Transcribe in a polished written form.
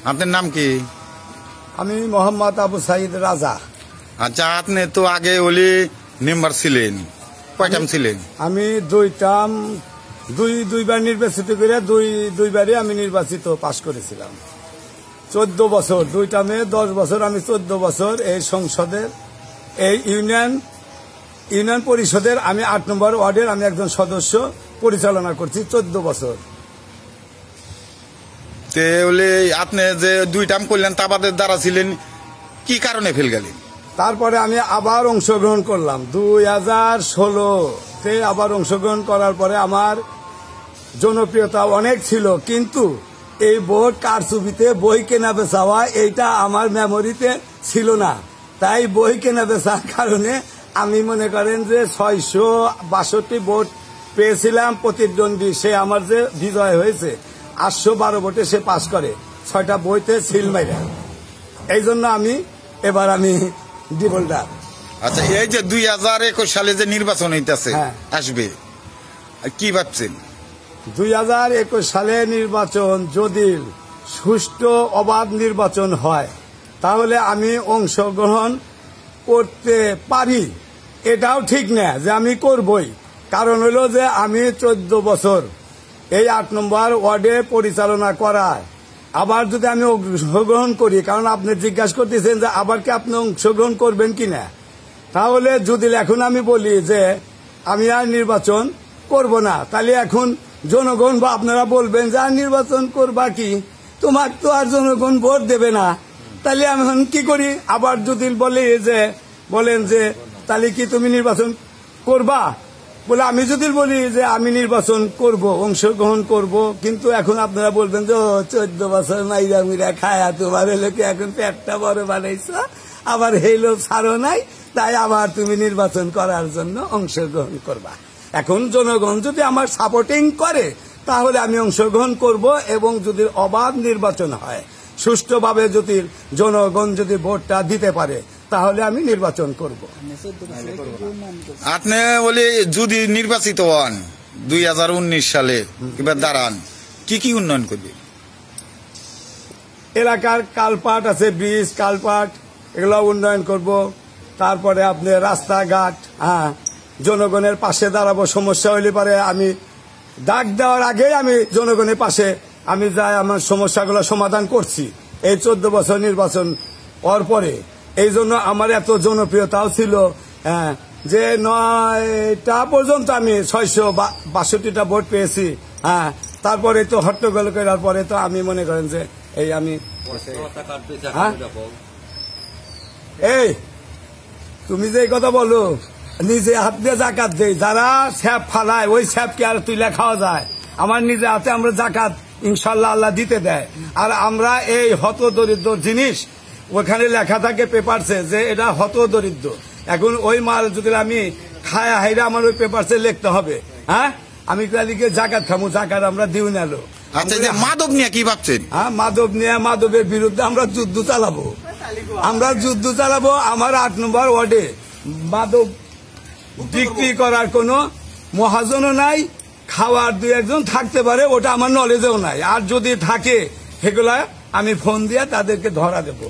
আপনার নাম কি? আমি মোহাম্মদ আবু সাইদ রাজা। আচ্ছা, আপনি তো আগে ওলি মেম্বার ছিলেন, কয়টাম ছিলেন? আমি দুইবার নির্বাচিত করে দুইবারই আমি নির্বাচিত পাশ করেছিলাম। 14 বছর, 2 টার্মে 10 বছর, আমি 14 বছর এই সংসদের এই ইউনিয়ন পরিষদের আমি 8 নম্বর ওয়ার্ডের আমি একজন সদস্য পরিচালনা করছি 14 বছর। আপনি যে 2 টার্ম করলেন তা বাদে দ্বারা ছিলেন, কি কারণে ফেল গেলেন? তারপরে আমি আবার অংশগ্রহণ করলাম 2016-তে। আবার অংশগ্রহণ করার পরে আমার জনপ্রিয়তা অনেক ছিল, কিন্তু এই ভোট কারচুপিতে বই কেনা বেচা হয় এইটা আমার মেমোরিতে ছিল না। তাই বই কেনা বেচার কারণে আমি মনে করেন যে 662 ভোট পেয়েছিলাম প্রতিদ্বন্দ্বী, সে আমার যে বিজয় হয়েছে 812 ভোটে সে পাশ করে, 6টা বইতে সিল মাইরা। এই জন্য এবার আমি ডিফল্টার। আচ্ছা, এই যে 2021 সালে যে নির্বাচন হইতেছে আসবে, কি ভাবছেন? 2021 সালে নির্বাচন যদি সুষ্ঠু অবাধ নির্বাচন হয় তাহলে আমি অংশগ্রহণ করতে পারি। এটাও ঠিক না যে আমি করবই, কারণ হলো যে আমি 14 বছর এই 8 নম্বর ওয়ার্ডে পরিচালনা করায় আবার যদি আমি অংশগ্রহণ করি, কারণ আপনি জিজ্ঞাসা করতেছেন যে আবার কি আপনি অংশগ্রহণ করবেন কিনা, তাহলে যদি এখন আমি বলি যে আমি আর নির্বাচন করব না, তাহলে এখন জনগণ বা আপনারা বলবেন যে আর নির্বাচন করবা কি, তোমার তো আর জনগণ ভোট দেবে না, তাহলে আমি এখন কি করি? আবার যদি বলেন যে তাহলে কি তুমি নির্বাচন করবা, বলে আমি যদি বলি যে আমি নির্বাচন করব, অংশগ্রহণ করব, কিন্তু এখন আপনারা বলবেন যে 14 বছর মাইরা মিরা খায়া তোমার লোকে এখন পেটটা বড় বানাইছ, আবার হেলো ছাড়ো নাই, তাই আবার তুমি নির্বাচন করার জন্য অংশগ্রহণ করবা। এখন জনগণ যদি আমার সাপোর্টিং করে তাহলে আমি অংশগ্রহণ করব, এবং যদি অবাধ নির্বাচন হয়, সুষ্ঠুভাবে যদি জনগণ যদি ভোটটা দিতে পারে তাহলে আমি নির্বাচন করব। আপনি বলে যদি নির্বাচিত হন 2019 সালে এবার দাঁড়ান, কি উন্নয়ন করবে? এলাকার কালপাট আছে, ব্রিজ কালপাট, এগুলো উন্নয়ন করব। তারপরে আপনি রাস্তাঘাট, জনগণের পাশে দাঁড়াবো। সমস্যা হইলে পারে আমি ডাক দেওয়ার আগেই আমি জনগণের পাশে আমি যাই, আমার সমস্যাগুলো সমাধান করছি এই 14 বছর নির্বাচন হওয়ার পরে। এই জন্য আমার এত জনপ্রিয়তাও ছিল যে 9টা পর্যন্ত আমি 662টা ভোট পেয়েছি। তারপরে তো হট্টগোল করার পরে তো আমি মনে করেন যে এই তুমি যে কথা বলো নিজে হাত দিয়ে জাকাত দেই, যারা স্যাপ ফালায় ওই স্যাপকে আর তুলে খাওয়া যায়, আমার নিজে হাতে আমরা জাকাত ইনশাল্লাহ আল্লাহ দিতে দেয়। আর আমরা এই হত দরিদ্র জিনিস ওখানে লেখা থাকে পেপারসে যে এটা হত দরিদ্র, এখন ওই মাল যদি আমি খায় হাইরা আমার ওই পেপারসে লিখতে হবে, আমি লিখে জাকাত খামু, জাকাত আমরা দিউ নালো। আচ্ছা, যে মাদক নিয়ে কি ভাবছেন? মাদকের বিরুদ্ধে আমরা যুদ্ধ চালাবো, আমার 8 নম্বর ওয়ার্ডে মাদক বিক্রি করার কোনো মহাজনও নাই, খাওয়ার 2-1 থাকতে পারে, ওটা আমার নলেজেও নাই। আর যদি থাকে সেগুলা আমি ফোন দিয়ে তাদেরকে ধরা দেব।